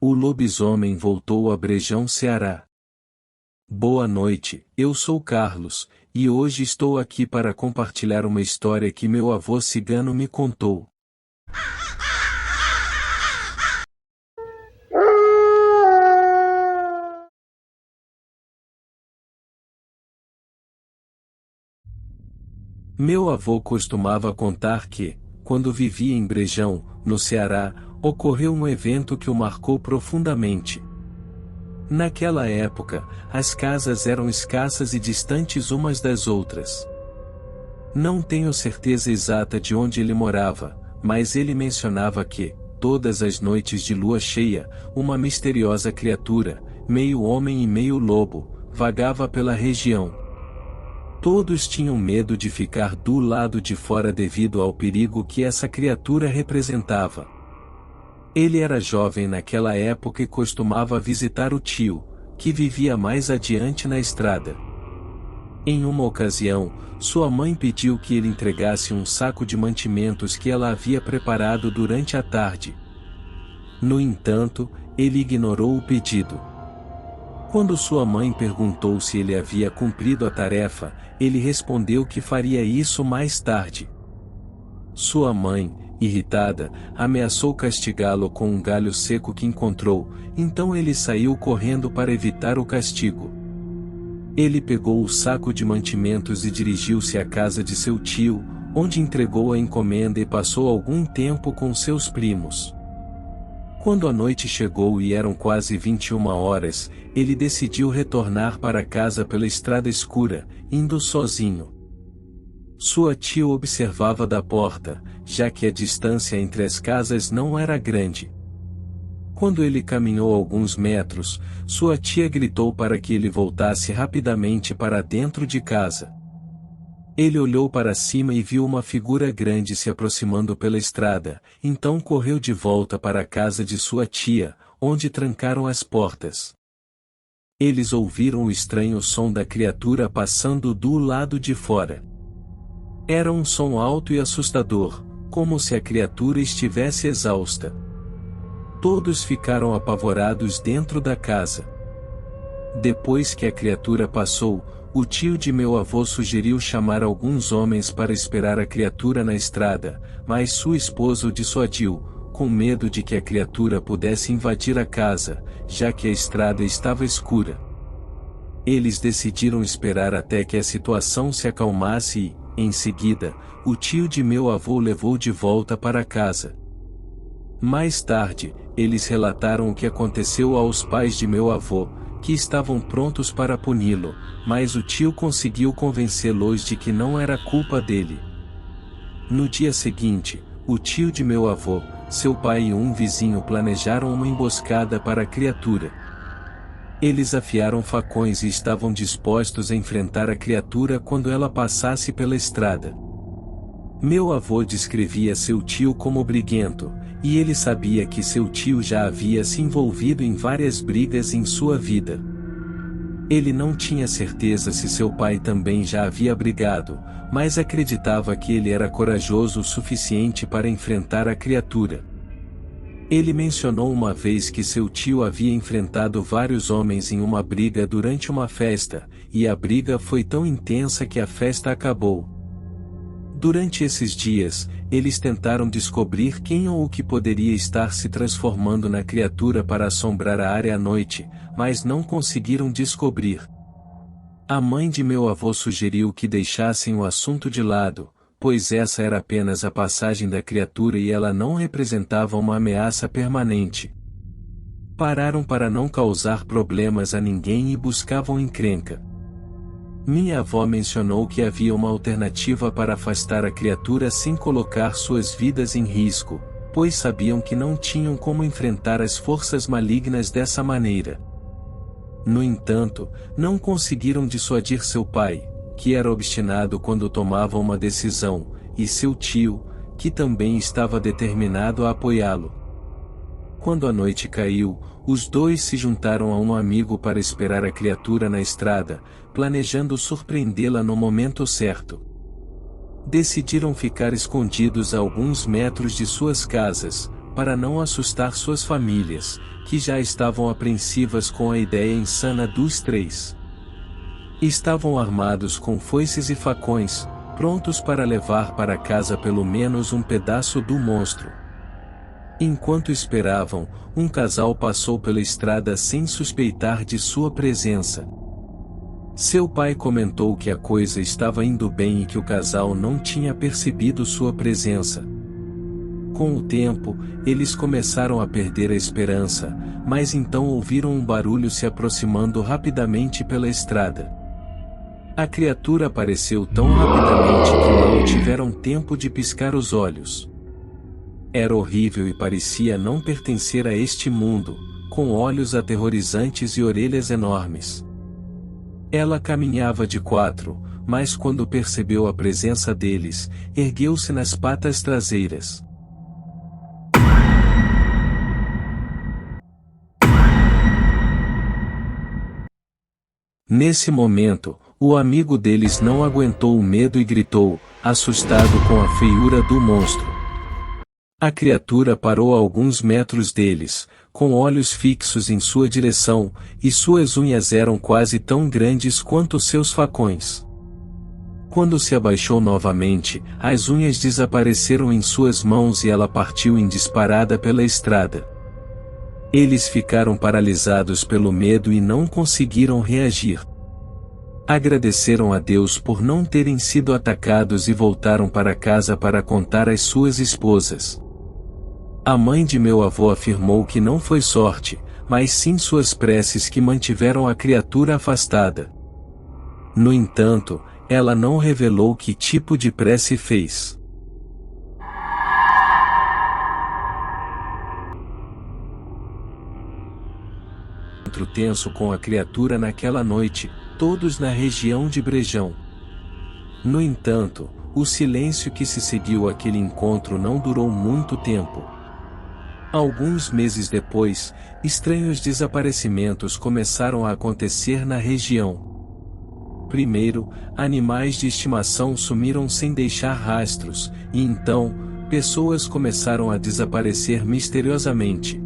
O lobisomem voltou a Brejão, Ceará. Boa noite, eu sou Carlos, e hoje estou aqui para compartilhar uma história que meu avô cigano me contou. Meu avô costumava contar que, quando vivia em Brejão, no Ceará, ocorreu um evento que o marcou profundamente. Naquela época, as casas eram escassas e distantes umas das outras. Não tenho certeza exata de onde ele morava, mas ele mencionava que, todas as noites de lua cheia, uma misteriosa criatura, meio homem e meio lobo, vagava pela região. Todos tinham medo de ficar do lado de fora devido ao perigo que essa criatura representava. Ele era jovem naquela época e costumava visitar o tio, que vivia mais adiante na estrada. Em uma ocasião, sua mãe pediu que ele entregasse um saco de mantimentos que ela havia preparado durante a tarde. No entanto, ele ignorou o pedido. Quando sua mãe perguntou se ele havia cumprido a tarefa, ele respondeu que faria isso mais tarde. Sua mãe, irritada, ameaçou castigá-lo com um galho seco que encontrou, então ele saiu correndo para evitar o castigo. Ele pegou o saco de mantimentos e dirigiu-se à casa de seu tio, onde entregou a encomenda e passou algum tempo com seus primos. Quando a noite chegou e eram quase 21 horas, ele decidiu retornar para casa pela estrada escura, indo sozinho. Sua tia observava da porta, já que a distância entre as casas não era grande. Quando ele caminhou alguns metros, sua tia gritou para que ele voltasse rapidamente para dentro de casa. Ele olhou para cima e viu uma figura grande se aproximando pela estrada, então correu de volta para a casa de sua tia, onde trancaram as portas. Eles ouviram o estranho som da criatura passando do lado de fora. Era um som alto e assustador, como se a criatura estivesse exausta. Todos ficaram apavorados dentro da casa. Depois que a criatura passou, o tio de meu avô sugeriu chamar alguns homens para esperar a criatura na estrada, mas sua esposa o dissuadiu, com medo de que a criatura pudesse invadir a casa, já que a estrada estava escura. Eles decidiram esperar até que a situação se acalmasse e, em seguida, o tio de meu avô o levou de volta para casa. Mais tarde, eles relataram o que aconteceu aos pais de meu avô, que estavam prontos para puni-lo, mas o tio conseguiu convencê-los de que não era culpa dele. No dia seguinte, o tio de meu avô, seu pai e um vizinho planejaram uma emboscada para a criatura. Eles afiaram facões e estavam dispostos a enfrentar a criatura quando ela passasse pela estrada. Meu avô descrevia seu tio como briguento, e ele sabia que seu tio já havia se envolvido em várias brigas em sua vida. Ele não tinha certeza se seu pai também já havia brigado, mas acreditava que ele era corajoso o suficiente para enfrentar a criatura. Ele mencionou uma vez que seu tio havia enfrentado vários homens em uma briga durante uma festa, e a briga foi tão intensa que a festa acabou. Durante esses dias, eles tentaram descobrir quem ou o que poderia estar se transformando na criatura para assombrar a área à noite, mas não conseguiram descobrir. A mãe de meu avô sugeriu que deixassem o assunto de lado, pois essa era apenas a passagem da criatura e ela não representava uma ameaça permanente. Pararam para não causar problemas a ninguém e buscavam encrenca. Minha avó mencionou que havia uma alternativa para afastar a criatura sem colocar suas vidas em risco, pois sabiam que não tinham como enfrentar as forças malignas dessa maneira. No entanto, não conseguiram dissuadir seu pai, que era obstinado quando tomava uma decisão, e seu tio, que também estava determinado a apoiá-lo. Quando a noite caiu, os dois se juntaram a um amigo para esperar a criatura na estrada, planejando surpreendê-la no momento certo. Decidiram ficar escondidos a alguns metros de suas casas, para não assustar suas famílias, que já estavam apreensivas com a ideia insana dos três. Estavam armados com foices e facões, prontos para levar para casa pelo menos um pedaço do monstro. Enquanto esperavam, um casal passou pela estrada sem suspeitar de sua presença. Seu pai comentou que a coisa estava indo bem e que o casal não tinha percebido sua presença. Com o tempo, eles começaram a perder a esperança, mas então ouviram um barulho se aproximando rapidamente pela estrada. A criatura apareceu tão rapidamente que mal tiveram tempo de piscar os olhos. Era horrível e parecia não pertencer a este mundo, com olhos aterrorizantes e orelhas enormes. Ela caminhava de quatro, mas quando percebeu a presença deles, ergueu-se nas patas traseiras. Nesse momento, o amigo deles não aguentou o medo e gritou, assustado com a feiura do monstro. A criatura parou a alguns metros deles, com olhos fixos em sua direção, e suas unhas eram quase tão grandes quanto seus facões. Quando se abaixou novamente, as unhas desapareceram em suas mãos e ela partiu em disparada pela estrada. Eles ficaram paralisados pelo medo e não conseguiram reagir. Agradeceram a Deus por não terem sido atacados e voltaram para casa para contar às suas esposas. A mãe de meu avô afirmou que não foi sorte, mas sim suas preces que mantiveram a criatura afastada. No entanto, ela não revelou que tipo de prece fez. Encontro tenso com a criatura naquela noite, todos na região de Brejão. No entanto, o silêncio que se seguiu àquele encontro não durou muito tempo. Alguns meses depois, estranhos desaparecimentos começaram a acontecer na região. Primeiro, animais de estimação sumiram sem deixar rastros, e então, pessoas começaram a desaparecer misteriosamente.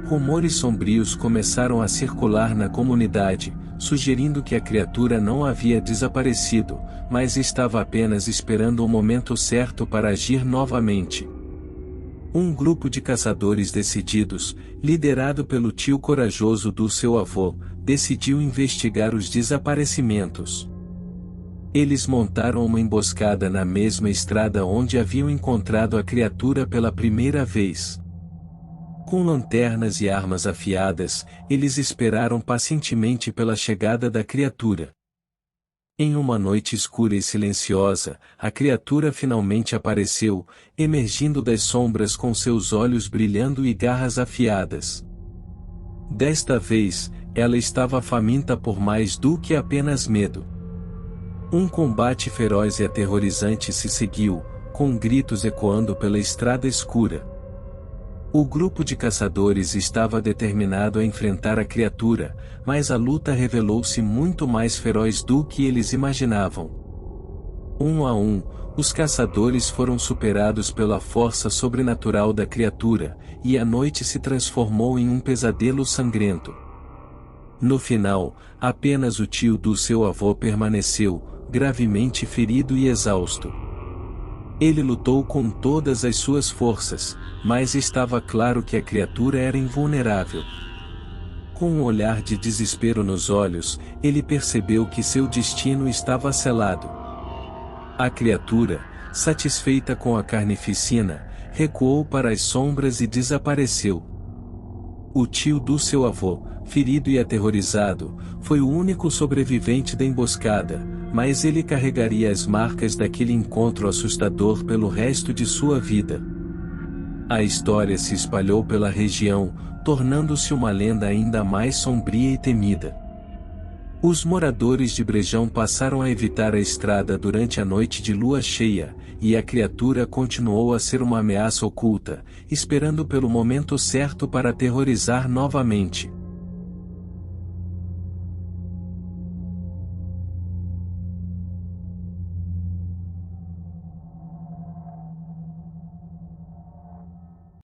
Rumores sombrios começaram a circular na comunidade, sugerindo que a criatura não havia desaparecido, mas estava apenas esperando o momento certo para agir novamente. Um grupo de caçadores decididos, liderado pelo tio corajoso do seu avô, decidiu investigar os desaparecimentos. Eles montaram uma emboscada na mesma estrada onde haviam encontrado a criatura pela primeira vez. Com lanternas e armas afiadas, eles esperaram pacientemente pela chegada da criatura. Em uma noite escura e silenciosa, a criatura finalmente apareceu, emergindo das sombras com seus olhos brilhando e garras afiadas. Desta vez, ela estava faminta por mais do que apenas medo. Um combate feroz e aterrorizante se seguiu, com gritos ecoando pela estrada escura. O grupo de caçadores estava determinado a enfrentar a criatura, mas a luta revelou-se muito mais feroz do que eles imaginavam. Um a um, os caçadores foram superados pela força sobrenatural da criatura, e a noite se transformou em um pesadelo sangrento. No final, apenas o tio do seu avô permaneceu, gravemente ferido e exausto. Ele lutou com todas as suas forças, mas estava claro que a criatura era invulnerável. Com um olhar de desespero nos olhos, ele percebeu que seu destino estava selado. A criatura, satisfeita com a carnificina, recuou para as sombras e desapareceu. O tio do seu avô, ferido e aterrorizado, foi o único sobrevivente da emboscada, mas ele carregaria as marcas daquele encontro assustador pelo resto de sua vida. A história se espalhou pela região, tornando-se uma lenda ainda mais sombria e temida. Os moradores de Brejão passaram a evitar a estrada durante a noite de lua cheia, e a criatura continuou a ser uma ameaça oculta, esperando pelo momento certo para aterrorizar novamente.